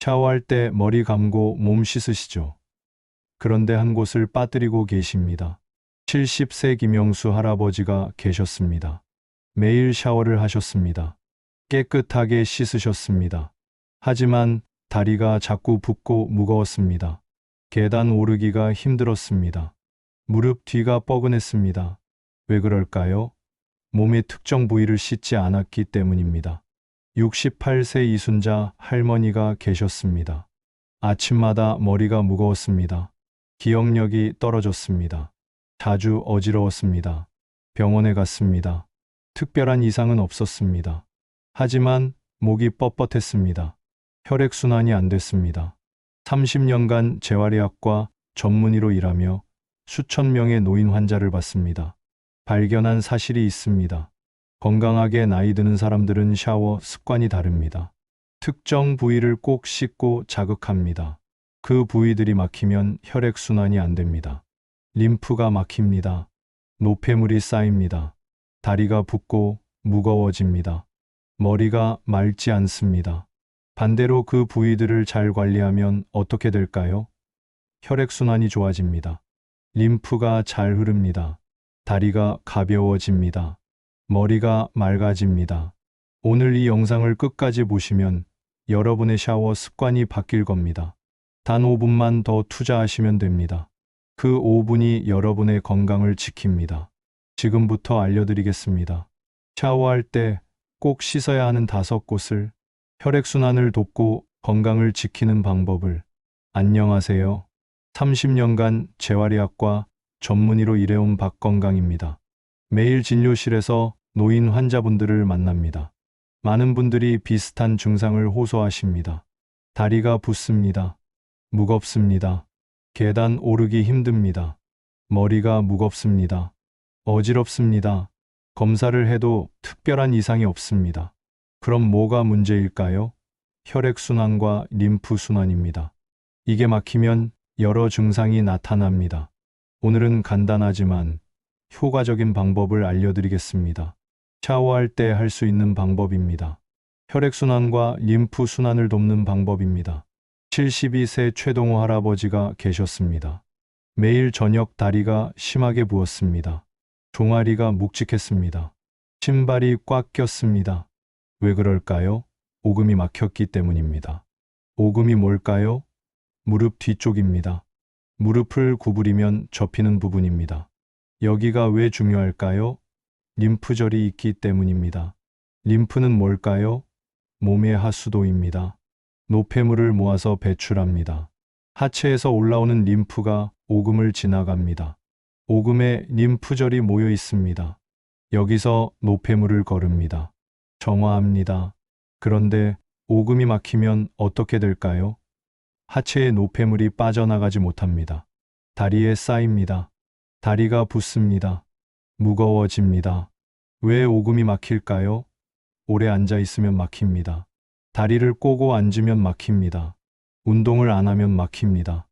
샤워할 때 머리 감고 몸 씻으시죠. 그런데 한 곳을 빠뜨리고 계십니다. 70세 김영수 할아버지가 계셨습니다. 매일 샤워를 하셨습니다. 깨끗하게 씻으셨습니다. 하지만 다리가 자꾸 붓고 무거웠습니다. 계단 오르기가 힘들었습니다. 무릎 뒤가 뻐근했습니다. 왜 그럴까요? 몸의 특정 부위를 씻지 않았기 때문입니다. 68세 이순자 할머니가 계셨습니다. 아침마다 머리가 무거웠습니다. 기억력이 떨어졌습니다. 자주 어지러웠습니다. 병원에 갔습니다. 특별한 이상은 없었습니다. 하지만 목이 뻣뻣했습니다. 혈액순환이 안 됐습니다. 30년간 재활의학과 전문의로 일하며 수천 명의 노인 환자를 봤습니다. 발견한 사실이 있습니다. 건강하게 나이 드는 사람들은 샤워 습관이 다릅니다. 특정 부위를 꼭 씻고 자극합니다. 그 부위들이 막히면 혈액순환이 안 됩니다. 림프가 막힙니다. 노폐물이 쌓입니다. 다리가 붓고 무거워집니다. 머리가 맑지 않습니다. 반대로 그 부위들을 잘 관리하면 어떻게 될까요? 혈액순환이 좋아집니다. 림프가 잘 흐릅니다. 다리가 가벼워집니다. 머리가 맑아집니다. 오늘 이 영상을 끝까지 보시면 여러분의 샤워 습관이 바뀔 겁니다. 단 5분만 더 투자하시면 됩니다. 그 5분이 여러분의 건강을 지킵니다. 지금부터 알려드리겠습니다. 샤워할 때 꼭 씻어야 하는 5곳을, 혈액순환을 돕고 건강을 지키는 방법을. 안녕하세요. 30년간 재활의학과 전문의로 일해온 박건강입니다. 매일 진료실에서 노인 환자분들을 만납니다. 많은 분들이 비슷한 증상을 호소하십니다. 다리가 붓습니다. 무겁습니다. 계단 오르기 힘듭니다. 머리가 무겁습니다. 어지럽습니다. 검사를 해도 특별한 이상이 없습니다. 그럼 뭐가 문제일까요? 혈액순환과 림프순환입니다. 이게 막히면 여러 증상이 나타납니다. 오늘은 간단하지만 효과적인 방법을 알려드리겠습니다. 샤워할 때 할 수 있는 방법입니다. 혈액순환과 림프순환을 돕는 방법입니다. 72세 최동호 할아버지가 계셨습니다. 매일 저녁 다리가 심하게 부었습니다. 종아리가 묵직했습니다. 신발이 꽉 꼈습니다. 왜 그럴까요? 오금이 막혔기 때문입니다. 오금이 뭘까요? 무릎 뒤쪽입니다. 무릎을 구부리면 접히는 부분입니다. 여기가 왜 중요할까요? 림프절이 있기 때문입니다. 림프는 뭘까요? 몸의 하수도입니다. 노폐물을 모아서 배출합니다. 하체에서 올라오는 림프가 오금을 지나갑니다. 오금에 림프절이 모여 있습니다. 여기서 노폐물을 거릅니다. 정화합니다. 그런데 오금이 막히면 어떻게 될까요? 하체의 노폐물이 빠져나가지 못합니다. 다리에 쌓입니다. 다리가 붓습니다. 무거워집니다. 왜 오금이 막힐까요? 오래 앉아 있으면 막힙니다. 다리를 꼬고 앉으면 막힙니다. 운동을 안 하면 막힙니다.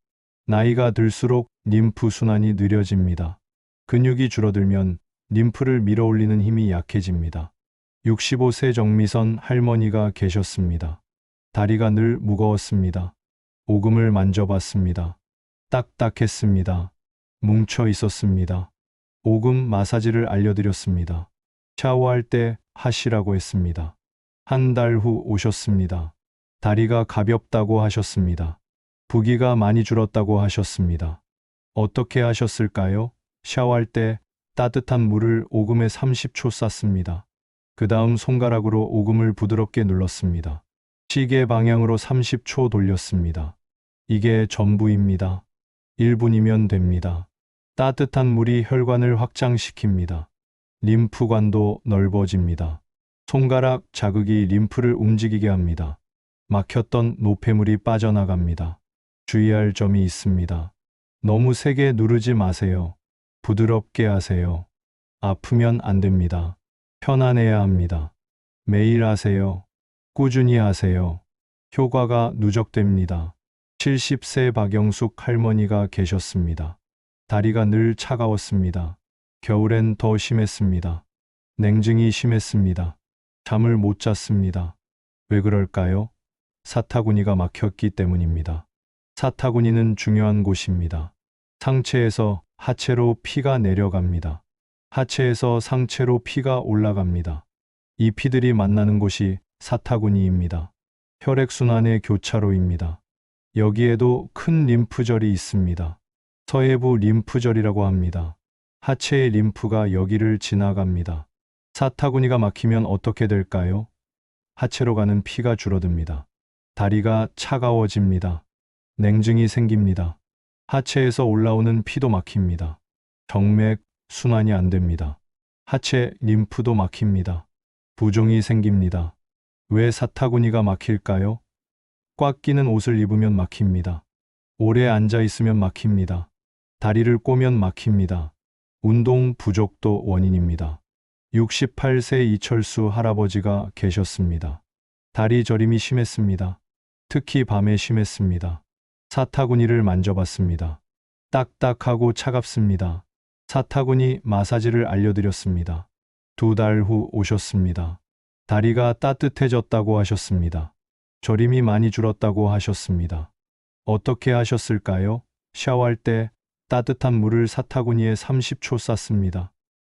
나이가 들수록 림프 순환이 느려집니다. 근육이 줄어들면 림프를 밀어올리는 힘이 약해집니다. 65세 정미선 할머니가 계셨습니다. 다리가 늘 무거웠습니다. 오금을 만져봤습니다. 딱딱했습니다. 뭉쳐 있었습니다. 오금 마사지를 알려드렸습니다. 샤워할 때 하시라고 했습니다. 한 달 후 오셨습니다. 다리가 가볍다고 하셨습니다. 부기가 많이 줄었다고 하셨습니다. 어떻게 하셨을까요? 샤워할 때 따뜻한 물을 오금에 30초 쌌습니다. 그 다음 손가락으로 오금을 부드럽게 눌렀습니다. 시계 방향으로 30초 돌렸습니다. 이게 전부입니다. 1분이면 됩니다. 따뜻한 물이 혈관을 확장시킵니다. 림프관도 넓어집니다. 손가락 자극이 림프를 움직이게 합니다. 막혔던 노폐물이 빠져나갑니다. 주의할 점이 있습니다. 너무 세게 누르지 마세요. 부드럽게 하세요. 아프면 안 됩니다. 편안해야 합니다. 매일 하세요. 꾸준히 하세요. 효과가 누적됩니다. 70세 박영숙 할머니가 계셨습니다. 다리가 늘 차가웠습니다. 겨울엔 더 심했습니다. 냉증이 심했습니다. 잠을 못 잤습니다. 왜 그럴까요? 사타구니가 막혔기 때문입니다. 사타구니는 중요한 곳입니다. 상체에서 하체로 피가 내려갑니다. 하체에서 상체로 피가 올라갑니다. 이 피들이 만나는 곳이 사타구니입니다. 혈액순환의 교차로입니다. 여기에도 큰 림프절이 있습니다. 서해부 림프절이라고 합니다. 하체의 림프가 여기를 지나갑니다. 사타구니가 막히면 어떻게 될까요? 하체로 가는 피가 줄어듭니다. 다리가 차가워집니다. 냉증이 생깁니다. 하체에서 올라오는 피도 막힙니다. 정맥, 순환이 안 됩니다. 하체 림프도 막힙니다. 부종이 생깁니다. 왜 사타구니가 막힐까요? 꽉 끼는 옷을 입으면 막힙니다. 오래 앉아 있으면 막힙니다. 다리를 꼬면 막힙니다. 운동 부족도 원인입니다. 68세 이철수 할아버지가 계셨습니다. 다리 저림이 심했습니다. 특히 밤에 심했습니다. 사타구니를 만져봤습니다. 딱딱하고 차갑습니다. 사타구니 마사지를 알려드렸습니다. 2달 후 오셨습니다. 다리가 따뜻해졌다고 하셨습니다. 저림이 많이 줄었다고 하셨습니다. 어떻게 하셨을까요? 샤워할 때 따뜻한 물을 사타구니에 30초 쌌습니다.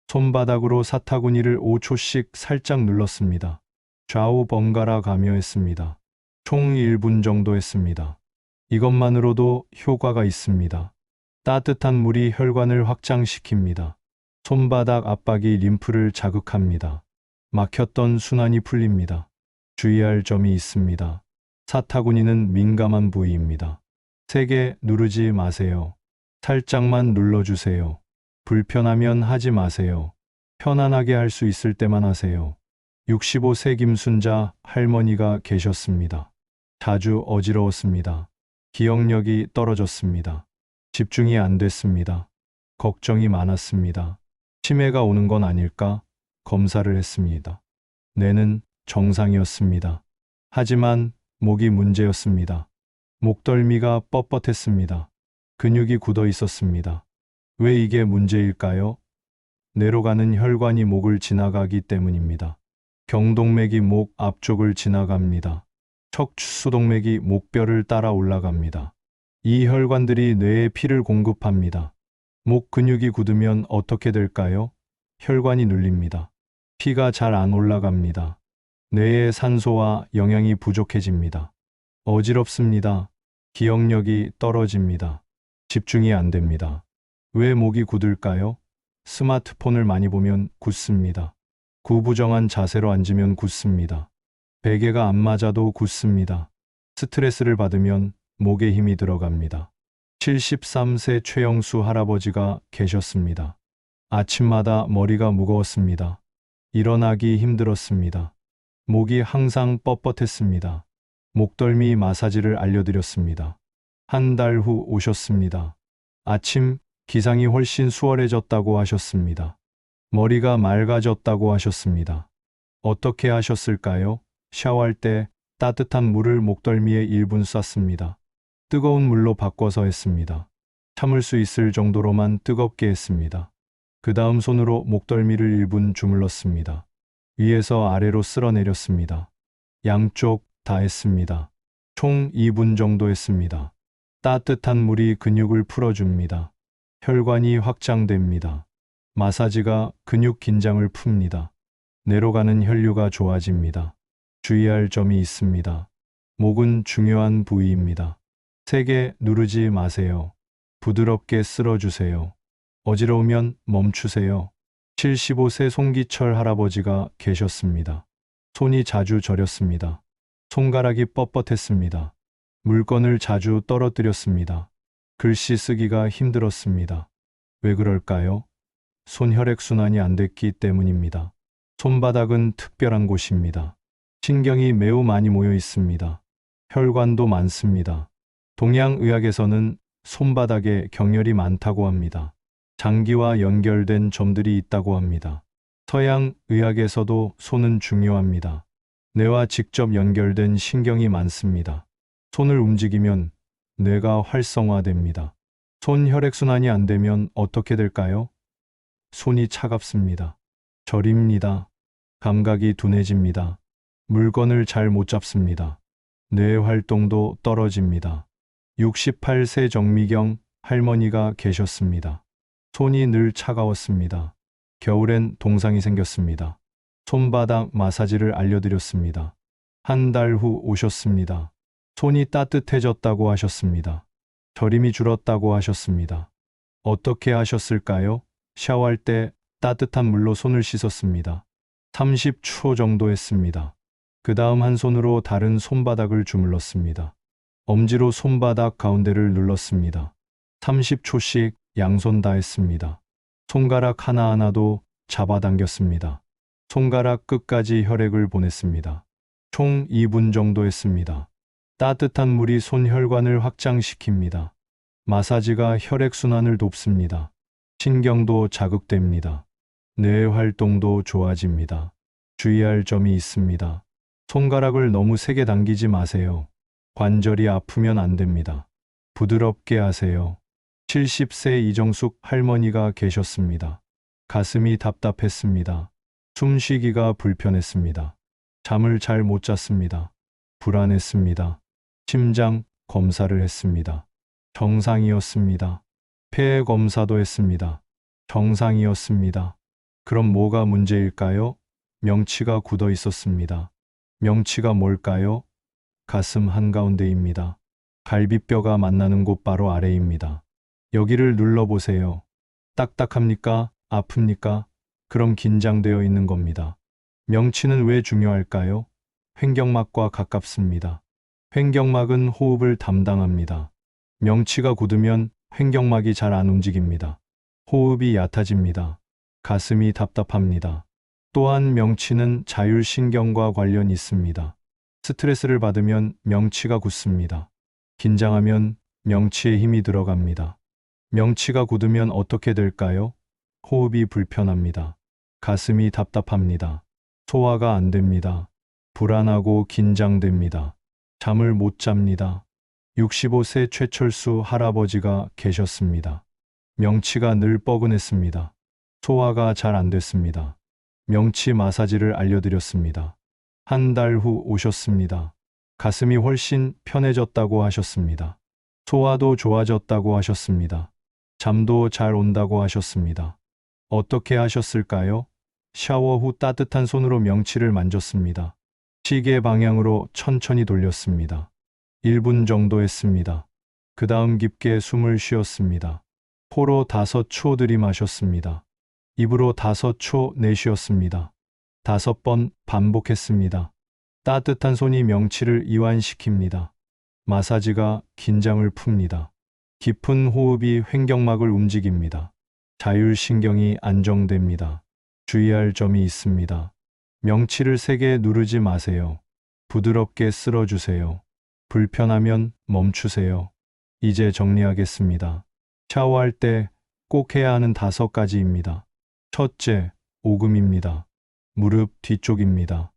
손바닥으로 사타구니를 5초씩 살짝 눌렀습니다. 좌우 번갈아 가며 했습니다. 총 1분 정도 했습니다. 이것만으로도 효과가 있습니다. 따뜻한 물이 혈관을 확장시킵니다. 손바닥 압박이 림프를 자극합니다. 막혔던 순환이 풀립니다. 주의할 점이 있습니다. 사타구니는 민감한 부위입니다. 세게 누르지 마세요. 살짝만 눌러주세요. 불편하면 하지 마세요. 편안하게 할 수 있을 때만 하세요. 65세 김순자 할머니가 계셨습니다. 자주 어지러웠습니다. 기억력이 떨어졌습니다. 집중이 안 됐습니다. 걱정이 많았습니다. 치매가 오는 건 아닐까? 검사를 했습니다. 뇌는 정상이었습니다. 하지만 목이 문제였습니다. 목덜미가 뻣뻣했습니다. 근육이 굳어 있었습니다. 왜 이게 문제일까요? 뇌로 가는 혈관이 목을 지나가기 때문입니다. 경동맥이 목 앞쪽을 지나갑니다. 척추수동맥이 목뼈를 따라 올라갑니다. 이 혈관들이 뇌에 피를 공급합니다. 목 근육이 굳으면 어떻게 될까요? 혈관이 눌립니다. 피가 잘 안 올라갑니다. 뇌에 산소와 영양이 부족해집니다. 어지럽습니다. 기억력이 떨어집니다. 집중이 안 됩니다. 왜 목이 굳을까요? 스마트폰을 많이 보면 굳습니다. 구부정한 자세로 앉으면 굳습니다. 베개가 안 맞아도 굳습니다. 스트레스를 받으면 목에 힘이 들어갑니다. 73세 최영수 할아버지가 계셨습니다. 아침마다 머리가 무거웠습니다. 일어나기 힘들었습니다. 목이 항상 뻣뻣했습니다. 목덜미 마사지를 알려드렸습니다. 한 달 후 오셨습니다. 아침 기상이 훨씬 수월해졌다고 하셨습니다. 머리가 맑아졌다고 하셨습니다. 어떻게 하셨을까요? 샤워할 때 따뜻한 물을 목덜미에 1분 쐈습니다. 뜨거운 물로 바꿔서 했습니다. 참을 수 있을 정도로만 뜨겁게 했습니다. 그 다음 손으로 목덜미를 1분 주물렀습니다. 위에서 아래로 쓸어내렸습니다. 양쪽 다 했습니다. 총 2분 정도 했습니다. 따뜻한 물이 근육을 풀어줍니다. 혈관이 확장됩니다. 마사지가 근육 긴장을 풉니다. 뇌로 가는 혈류가 좋아집니다. 주의할 점이 있습니다. 목은 중요한 부위입니다. 세게 누르지 마세요. 부드럽게 쓸어주세요. 어지러우면 멈추세요. 75세 송기철 할아버지가 계셨습니다. 손이 자주 저렸습니다. 손가락이 뻣뻣했습니다. 물건을 자주 떨어뜨렸습니다. 글씨 쓰기가 힘들었습니다. 왜 그럴까요? 손혈액순환이 안 됐기 때문입니다. 손바닥은 특별한 곳입니다. 신경이 매우 많이 모여 있습니다. 혈관도 많습니다. 동양의학에서는 손바닥에 경혈이 많다고 합니다. 장기와 연결된 점들이 있다고 합니다. 서양의학에서도 손은 중요합니다. 뇌와 직접 연결된 신경이 많습니다. 손을 움직이면 뇌가 활성화됩니다. 손 혈액순환이 안 되면 어떻게 될까요? 손이 차갑습니다. 저립니다. 감각이 둔해집니다. 물건을 잘 못 잡습니다. 뇌 활동도 떨어집니다. 68세 정미경 할머니가 계셨습니다. 손이 늘 차가웠습니다. 겨울엔 동상이 생겼습니다. 손바닥 마사지를 알려드렸습니다. 한 달 후 오셨습니다. 손이 따뜻해졌다고 하셨습니다. 저림이 줄었다고 하셨습니다. 어떻게 하셨을까요? 샤워할 때 따뜻한 물로 손을 씻었습니다. 30초 정도 했습니다. 그 다음 한 손으로 다른 손바닥을 주물렀습니다. 엄지로 손바닥 가운데를 눌렀습니다. 30초씩 양손 다 했습니다. 손가락 하나하나도 잡아당겼습니다. 손가락 끝까지 혈액을 보냈습니다. 총 2분 정도 했습니다. 따뜻한 물이 손혈관을 확장시킵니다. 마사지가 혈액순환을 돕습니다. 신경도 자극됩니다. 뇌 활동도 좋아집니다. 주의할 점이 있습니다. 손가락을 너무 세게 당기지 마세요. 관절이 아프면 안 됩니다. 부드럽게 하세요. 70세 이정숙 할머니가 계셨습니다. 가슴이 답답했습니다. 숨쉬기가 불편했습니다. 잠을 잘 못 잤습니다. 불안했습니다. 심장 검사를 했습니다. 정상이었습니다. 폐 검사도 했습니다. 정상이었습니다. 그럼 뭐가 문제일까요? 명치가 굳어 있었습니다. 명치가 뭘까요? 가슴 한가운데입니다. 갈비뼈가 만나는 곳 바로 아래입니다. 여기를 눌러보세요. 딱딱합니까? 아픕니까? 그럼 긴장되어 있는 겁니다. 명치는 왜 중요할까요? 횡격막과 가깝습니다. 횡격막은 호흡을 담당합니다. 명치가 굳으면 횡격막이 잘 안 움직입니다. 호흡이 얕아집니다. 가슴이 답답합니다. 또한 명치는 자율신경과 관련이 있습니다. 스트레스를 받으면 명치가 굳습니다. 긴장하면 명치에 힘이 들어갑니다. 명치가 굳으면 어떻게 될까요? 호흡이 불편합니다. 가슴이 답답합니다. 소화가 안 됩니다. 불안하고 긴장됩니다. 잠을 못 잡니다. 65세 최철수 할아버지가 계셨습니다. 명치가 늘 뻐근했습니다. 소화가 잘 안 됐습니다. 명치 마사지를 알려드렸습니다. 한 달 후 오셨습니다. 가슴이 훨씬 편해졌다고 하셨습니다. 소화도 좋아졌다고 하셨습니다. 잠도 잘 온다고 하셨습니다. 어떻게 하셨을까요? 샤워 후 따뜻한 손으로 명치를 만졌습니다. 시계 방향으로 천천히 돌렸습니다. 1분 정도 했습니다. 그 다음 깊게 숨을 쉬었습니다. 코로 5초 들이마셨습니다. 입으로 5초 내쉬었습니다. 5번 반복했습니다. 따뜻한 손이 명치를 이완시킵니다. 마사지가 긴장을 풉니다. 깊은 호흡이 횡격막을 움직입니다. 자율신경이 안정됩니다. 주의할 점이 있습니다. 명치를 세게 누르지 마세요. 부드럽게 쓸어주세요. 불편하면 멈추세요. 이제 정리하겠습니다. 샤워할 때 꼭 해야 하는 5가지입니다. 첫째, 오금입니다. 무릎 뒤쪽입니다.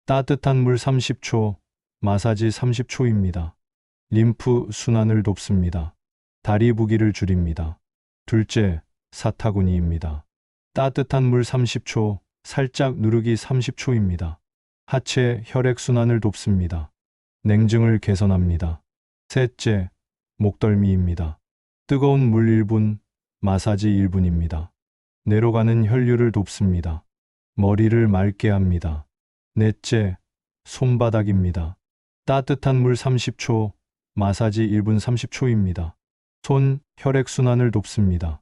따뜻한 물 30초, 마사지 30초입니다. 림프 순환을 돕습니다. 다리 부기를 줄입니다. 둘째, 사타구니입니다. 따뜻한 물 30초, 살짝 누르기 30초입니다. 하체 혈액순환을 돕습니다. 냉증을 개선합니다. 셋째, 목덜미입니다. 뜨거운 물 1분, 마사지 1분입니다. 뇌로 가는 혈류를 돕습니다. 머리를 맑게 합니다. 넷째, 손바닥입니다. 따뜻한 물 30초, 마사지 1분 30초입니다. 손 혈액순환을 돕습니다.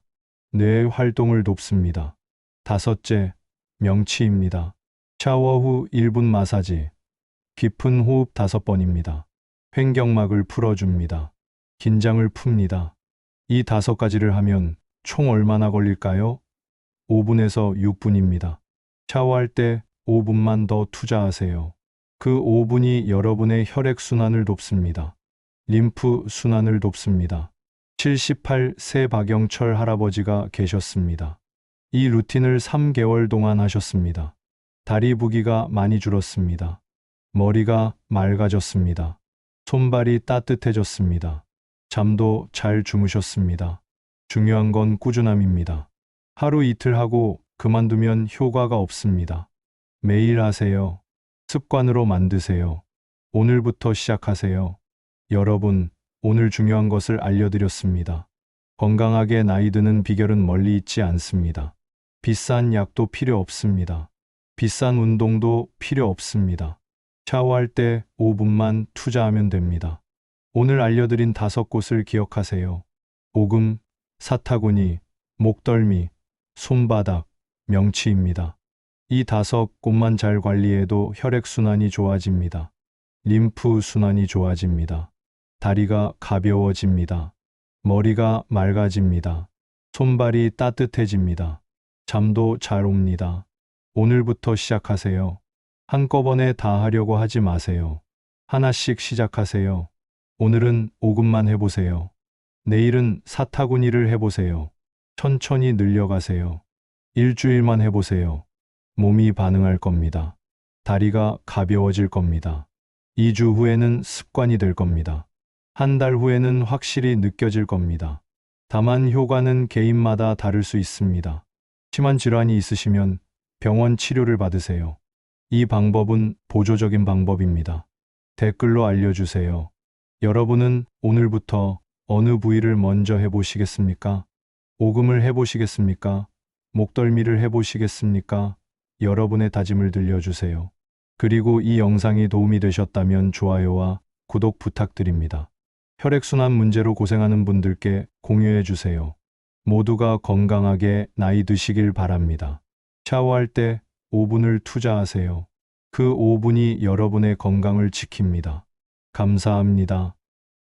뇌 활동을 돕습니다. 다섯째, 명치입니다. 샤워 후 1분 마사지, 깊은 호흡 5번입니다. 횡격막을 풀어줍니다. 긴장을 풉니다. 이 5가지를 하면 총 얼마나 걸릴까요? 5분에서 6분입니다. 샤워할 때 5분만 더 투자하세요. 그 5분이 여러분의 혈액순환을 돕습니다. 림프 순환을 돕습니다. 78세 박영철 할아버지가 계셨습니다. 이 루틴을 3개월 동안 하셨습니다. 다리 부기가 많이 줄었습니다. 머리가 맑아졌습니다. 손발이 따뜻해졌습니다. 잠도 잘 주무셨습니다. 중요한 건 꾸준함입니다. 하루 이틀 하고 그만두면 효과가 없습니다. 매일 하세요. 습관으로 만드세요. 오늘부터 시작하세요. 여러분, 오늘 중요한 것을 알려드렸습니다. 건강하게 나이 드는 비결은 멀리 있지 않습니다. 비싼 약도 필요 없습니다. 비싼 운동도 필요 없습니다. 샤워할 때 5분만 투자하면 됩니다. 오늘 알려드린 5곳을 기억하세요. 오금, 사타구니, 목덜미, 손바닥, 명치입니다. 이 5곳만 잘 관리해도 혈액순환이 좋아집니다. 림프 순환이 좋아집니다. 다리가 가벼워집니다. 머리가 맑아집니다. 손발이 따뜻해집니다. 잠도 잘 옵니다. 오늘부터 시작하세요. 한꺼번에 다 하려고 하지 마세요. 하나씩 시작하세요. 오늘은 5분만 해보세요. 내일은 사타구니를 해보세요. 천천히 늘려가세요. 일주일만 해보세요. 몸이 반응할 겁니다. 다리가 가벼워질 겁니다. 2주 후에는 습관이 될 겁니다. 한 달 후에는 확실히 느껴질 겁니다. 다만 효과는 개인마다 다를 수 있습니다. 심한 질환이 있으시면 병원 치료를 받으세요. 이 방법은 보조적인 방법입니다. 댓글로 알려주세요. 여러분은 오늘부터 어느 부위를 먼저 해보시겠습니까? 오금을 해보시겠습니까? 목덜미를 해보시겠습니까? 여러분의 다짐을 들려주세요. 그리고 이 영상이 도움이 되셨다면 좋아요와 구독 부탁드립니다. 혈액순환 문제로 고생하는 분들께 공유해 주세요. 모두가 건강하게 나이 드시길 바랍니다. 샤워할 때 5분을 투자하세요. 그 5분이 여러분의 건강을 지킵니다. 감사합니다.